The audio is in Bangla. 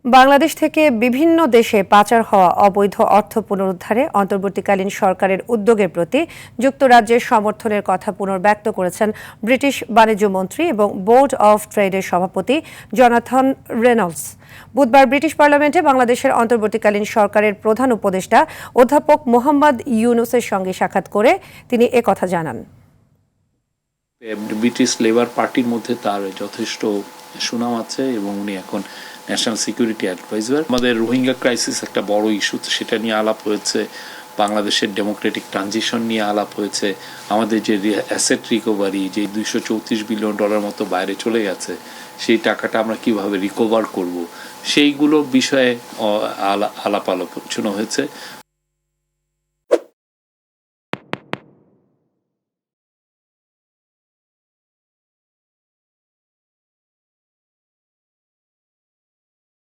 বাংলাদেশ থেকে বিভিন্ন দেশে পাচার হওয়া অবৈধ অর্থ পুনরুদ্ধারে অন্তর্বর্তীকালীন সরকারের উদ্যোগের প্রতি যুক্তরাজ্যের সমর্থনের কথা পুনর্ব্যক্ত করেছেন ব্রিটিশ বাণিজ্য মন্ত্রী এবং বোর্ড অব ট্রেডের সভাপতি জোনাথন রেনল্ডস। বুধবার ব্রিটিশ পার্লামেন্টে বাংলাদেশের অন্তর্বর্তীকালীন সরকারের প্রধান উপদেষ্টা অধ্যাপক মোহাম্মদ ইউনূসের সঙ্গে সাক্ষাৎ করে তিনি একথা জানান। ব্রিটিশ লেবার পার্টির মধ্যে তার যথেষ্ট সুনাম আছে এবং উনি এখন ন্যাশনাল সিকিউরিটি অ্যাডভাইজার। আমাদের রোহিঙ্গা ক্রাইসিস একটা বড় ইস্যু, সেটা নিয়ে আলাপ হয়েছে। বাংলাদেশের ডেমোক্রেটিক ট্রানজিশন নিয়ে আলাপ হয়েছে। আমাদের যে অ্যাসেট রিকভারি, যে $234 বিলিয়ন মতো বাইরে চলে গেছে, সেই টাকাটা আমরা কিভাবে রিকভার করব, সেইগুলো বিষয়ে আলাপ আলোচনা হয়েছে।